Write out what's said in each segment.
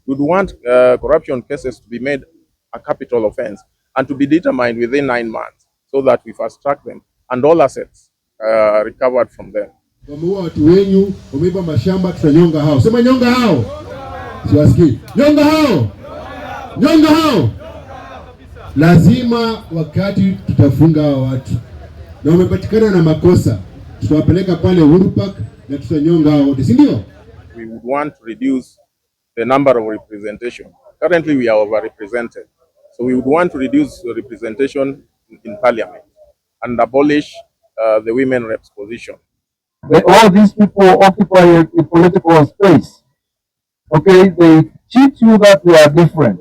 We would want corruption cases to be made a capital offense and to be determined within 9 months so that we fast track them and all assets recovered from them. Wameua watu wenyu, wameiba mashamba, tutanyonga hao. Sema nyonga hao. Siwasikii. Nyonga hao. Nyonga hao. Lazima wakati tutafunga hao watu na wamepatikana na makosa, tutawapeleka pale Uhuru Park na tutanyonga hao wote, si ndio? We would want to reduce the number of representation. Currently we are overrepresented. So we would want to reduce the representation in parliament and abolish the women reps position. All these people occupy a political space. Okay, they teach you that they are different.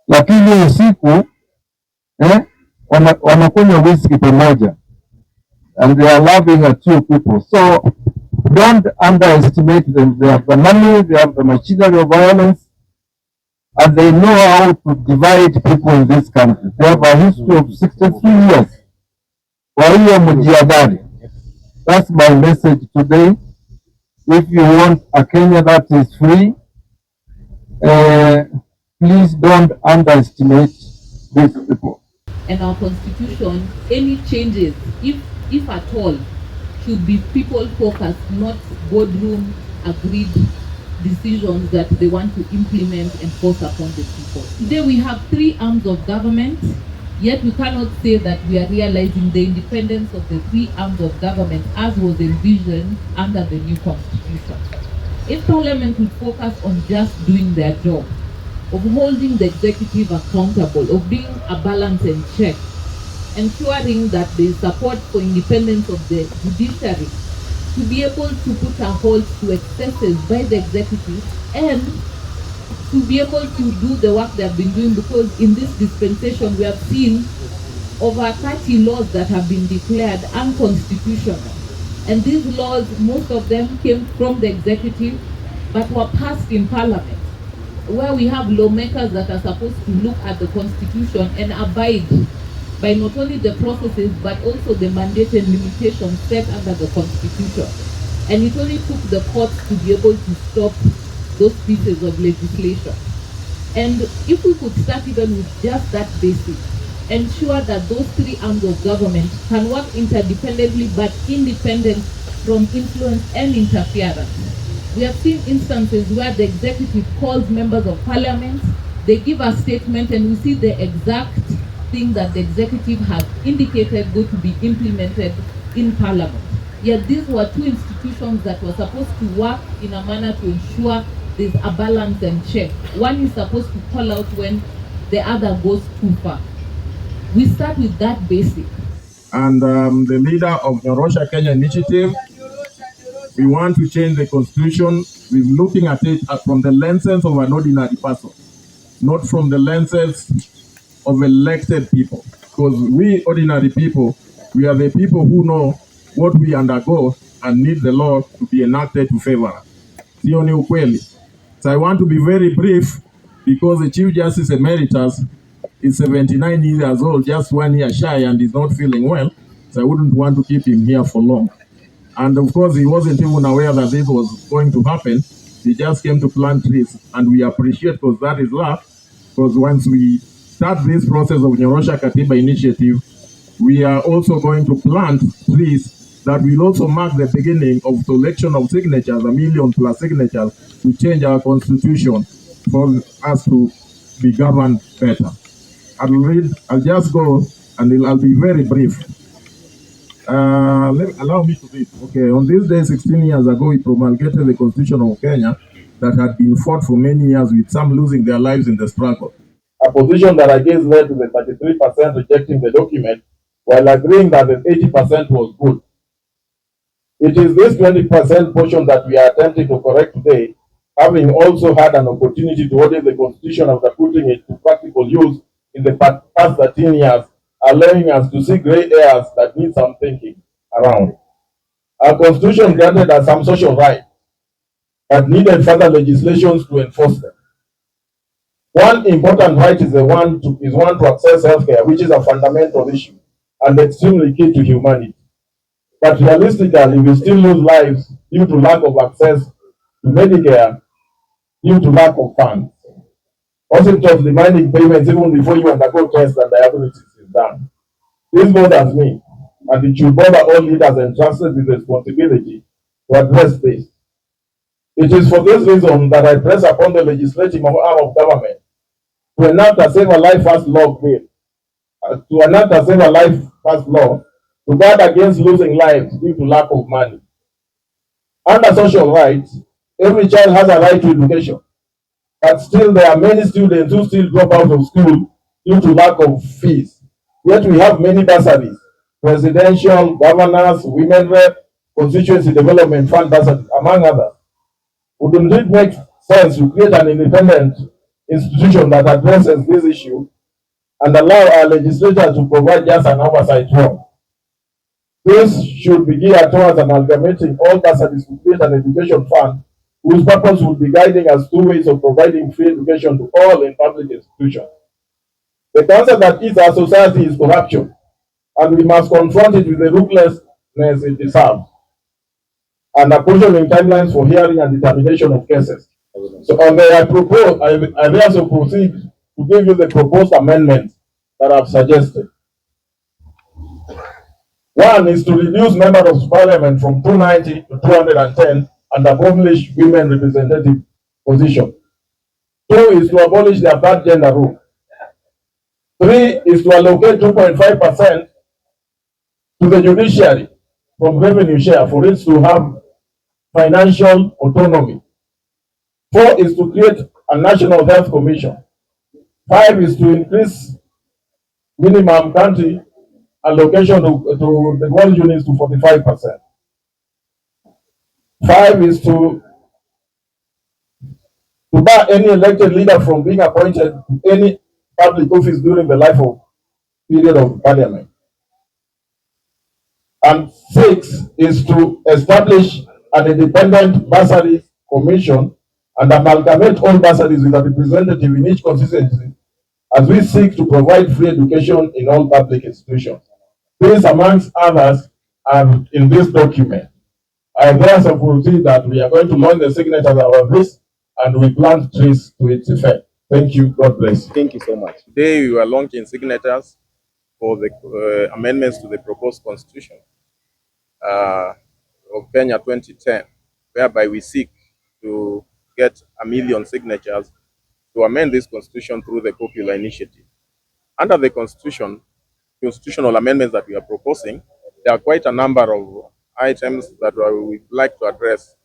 Lakini usiku wanakunywa whisky pamoja and they are laughing at you people. So don't underestimate them. They have the money, they have the machinery of violence, and they know how to divide people in this country. They have a history of 63 years. Kwa hiyo mjihadhari. That's my message today. If you want a Kenya that is free, please don't underestimate these people. And our constitution, any changes, if at all, should be people focused, not boardroom agreed decisions that they want to implement and force upon the people. Today we have 3 arms of government, yet we cannot say that we are realizing the independence of the 3 arms of government as was envisioned under the new constitution. If Parliament would focus on just doing their job, of holding the executive accountable, of being a balance and check, ensuring that there is support for independence of the judiciary, to be able to put a halt to excesses by the executive and to be able to do the work they have been doing, because in this dispensation we have seen over 30 laws that have been declared unconstitutional. And these laws, most of them came from the executive but were passed in Parliament, where we have lawmakers that are supposed to look at the constitution and abide by not only the processes but also the mandate and limitations set under the constitution. And it only took the courts to be able to stop those pieces of legislation. And if we could start even with just that basic, ensure that those 3 arms of government can work interdependently but independent from influence and interference. We have seen instances where the executive calls members of parliament, they give a statement, and we see the exact thing that the executive has indicated going to be implemented in parliament. Yet these were 2 institutions that were supposed to work in a manner to ensure there's a balance and check. One is supposed to call out when the other goes too far. We start with that basic. And the leader of Nyorosha Kenya initiative, we want to change the constitution. We're looking at it from the lenses of an ordinary person, not from the lenses of elected people. Because we ordinary people, we are the people who know what we undergo and need the law to be enacted to favor us. Sio ni ukweli? So I want to be very brief because the Chief Justice Emeritus is 79 years old, just 1 year shy, and is not feeling well. So I wouldn't want to keep him here for long. And of course, he wasn't even aware that this was going to happen. He just came to plant trees, and we appreciate, because that is love. Because once we start this process of Nyorosha Katiba initiative, we are also going to plant trees that will also mark the beginning of collection of signatures, 1 million+ signatures, to change our constitution for us to be governed better. I'll just go and I'll be very brief. Allow me to read. Okay, on this day 16 years ago, we promulgated the Constitution of Kenya that had been fought for many years, with some losing their lives in the struggle. A position that again led to the 33% rejecting the document, while agreeing that the 80% was good. It is this 20% portion that we are attempting to correct today, having also had an opportunity to audit the Constitution after putting it to practical use in the past 13 years, allowing us to see gray areas that need some thinking around. Our Constitution granted us some social rights, but needed further legislations to enforce them. One important right is one to access healthcare, which is a fundamental issue and extremely key to humanity. But realistically, we still lose lives due to lack of access to Medicare, due to lack of funds. Hospitals demanding payments even before you undergo tests and diagnosis is done. This bothers me, and it should bother all leaders entrusted with responsibility to address this. It is for this reason that I press upon the legislative arm of government to enact a Save a Life First law bill, to guard against losing lives due to lack of money. Under social rights, every child has a right to education, but still there are many students who still drop out of school due to lack of fees. Yet we have many bursaries, presidential, governors, women rep, constituency development fund bursaries, among others. Wouldn't it make sense to create an independent institution that addresses this issue and allow our legislature to provide just an oversight role? This should be geared towards amalgamating all bursaries to create an education fund whose purpose will be guiding us through ways of providing free education to all in public institutions. The cancer that eats our society is corruption, and we must confront it with the ruthlessness it deserves, and apportioning timelines for hearing and determination of cases. So I therefore proceed to give you the proposed amendments that I've suggested. One is to reduce members of parliament from 290 to 210 and abolish women representative position. Two is to abolish the third gender rule. Three is to allocate 2.5% to the judiciary from revenue share for it to have financial autonomy. Four is to create a national health commission. Five is to increase minimum country allocation to the world units to 45%. Five is to bar any elected leader from being appointed to any public office during the life of period of parliament. And six is to establish an independent bursary commission and amalgamate all bursaries with a representative in each constituency as we seek to provide free education in all public institutions. These, amongst others, are in this document. I therefore foresee that we are going to launch the signatures of this and we plant trees to its effect. Thank you. God bless. Thank you so much. Today we are launching signatures for the amendments to the proposed constitution of Kenya 2010, whereby we seek to get 1 million signatures to amend this constitution through the popular initiative. Under the constitutional amendments that we are proposing, there are quite a number of items that we would like to address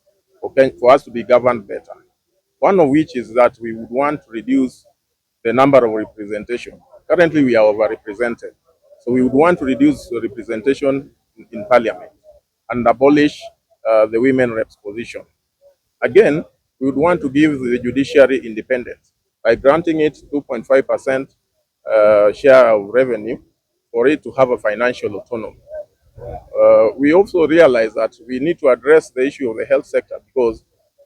for us to be governed better. One of which is that we would want to reduce the number of representation. Currently, we are overrepresented. So we would want to reduce the representation in parliament and abolish the women reps position. Again, we would want to give the judiciary independence by granting it 2.5% share of revenue for it to have a financial autonomy. We also realize that we need to address the issue of the health sector because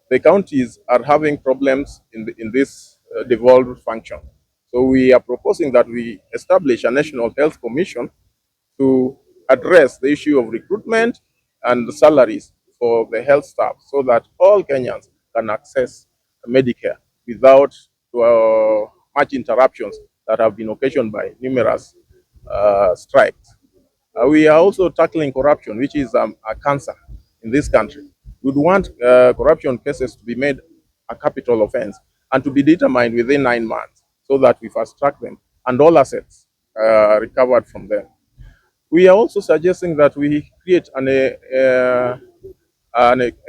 the counties are having problems in this devolved function. So we are proposing that we establish a National Health Commission to address the issue of recruitment and salaries for the health staff so that all Kenyans can access Medicare without much interruptions that have been occasioned by numerous strikes. We are also tackling corruption, which is a cancer in this country. We would want corruption cases to be made a capital offense and to be determined within 9 months so that we fast track them and all assets recovered from them. We are also suggesting that we create an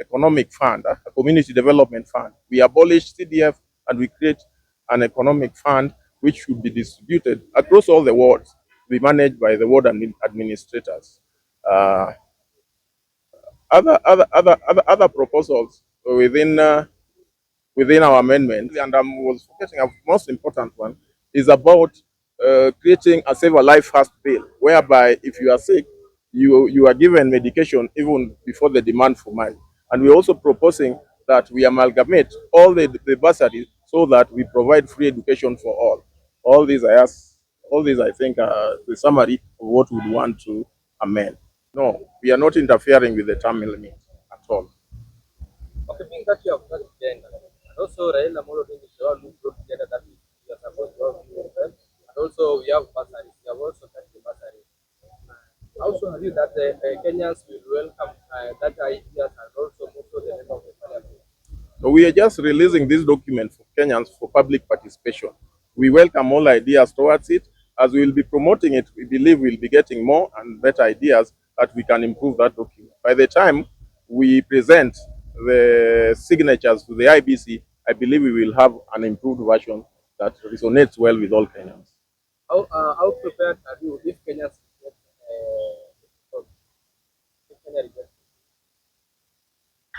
economic fund, a community development fund. We abolish CDF and we create an economic fund which should be distributed across all the wards, be managed by the ward administrators. Other proposals within our amendment, and I was forgetting a most important one, is about creating a Save a Life First bill, whereby if you are sick, you are given medication even before the demand for money. And we're also proposing that we amalgamate all the bursaries so that we provide free education for all. All these I think are the summary of what we want to amend. No, we are not interfering with the term limit at all. Okay, being that you have got gender, Also, Raila Amolo Odinga is all look together that we are supposed to have and also we have bursaries. We have also got the bursaries. Also believe that Kenyans will welcome that ideas and also the member of the parliament. So we are just releasing this document for Kenyans for public participation. We welcome all ideas towards it. As we will be promoting it, we believe we'll be getting more and better ideas that we can improve that document. By the time we present the signatures to the IBC, I believe we will have an improved version that resonates well with all Kenyans. How prepared are you if Kenyans get if Kenya rejects?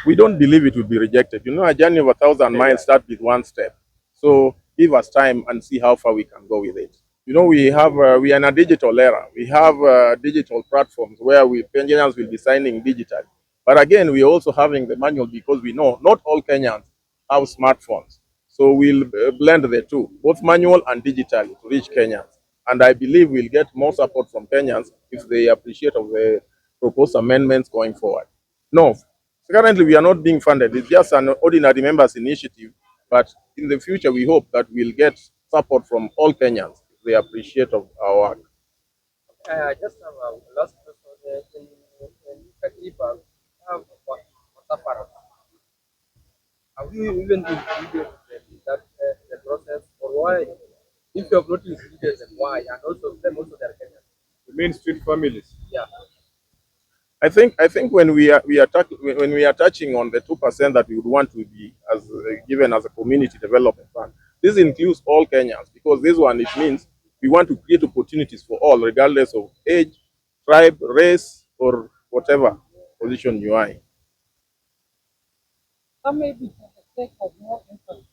We don't believe it will be rejected. You know, a journey of 1,000 miles starts with one step. So give us time and see how far we can go with it. You know, we are in a digital era. We have digital platforms where Kenyans will be signing digitally. But again, we're also having the manual because we know not all Kenyans have smartphones. So we'll blend the two, both manual and digital, to reach Kenyans. And I believe we'll get more support from Kenyans if they appreciate of the proposed amendments going forward. No, currently we are not being funded. It's just an ordinary members initiative. But in the future, we hope that we'll get support from all Kenyans if they appreciate of our work. I just have a last question. In Katiba, have what have you even included that the process, or why? If you have not included them, why? And also them also they are Kenyans. The main street families. Yeah. I think when we are touching on the 2% that we would want to be as given as a community development fund, this includes all Kenyans because this one it means we want to create opportunities for all, regardless of age, tribe, race, or whatever position you are in. Some maybe for the sake of more emphasis,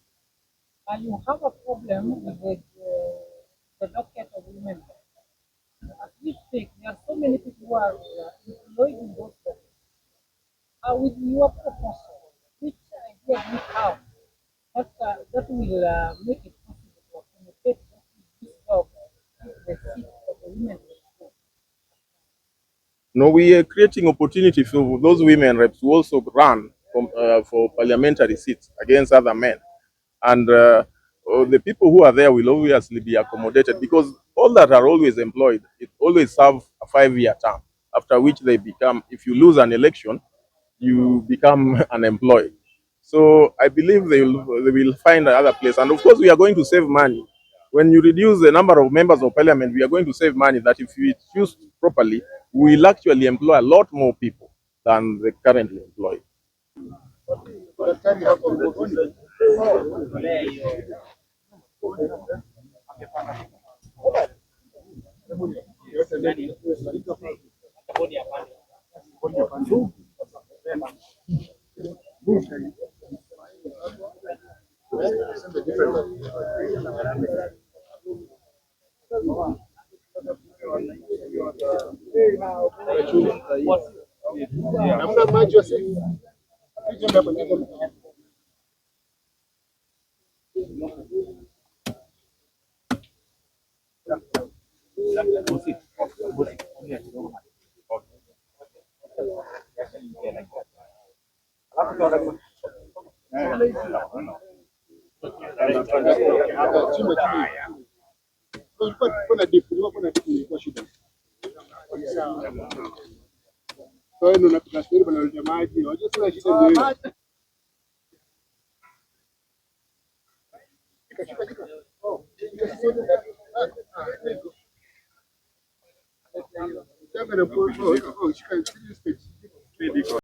and you have a problem with the docket of women. As we speak, there are so many people who are employed in those sectors. With your proposal, which idea do you have that will make it possible to accommodate this job if the seat of the women is full? No, we are creating opportunity for those women reps to also run for parliamentary seats against other men. And the people who are there will obviously be accommodated because all that are always employed, it always serve a 5-year term, after which they become, if you lose an election, you become unemployed. So I believe they will find another place. And of course, we are going to save money. When you reduce the number of members of parliament, we are going to save money that if we choose properly, we will actually employ a lot more people than the currently employed.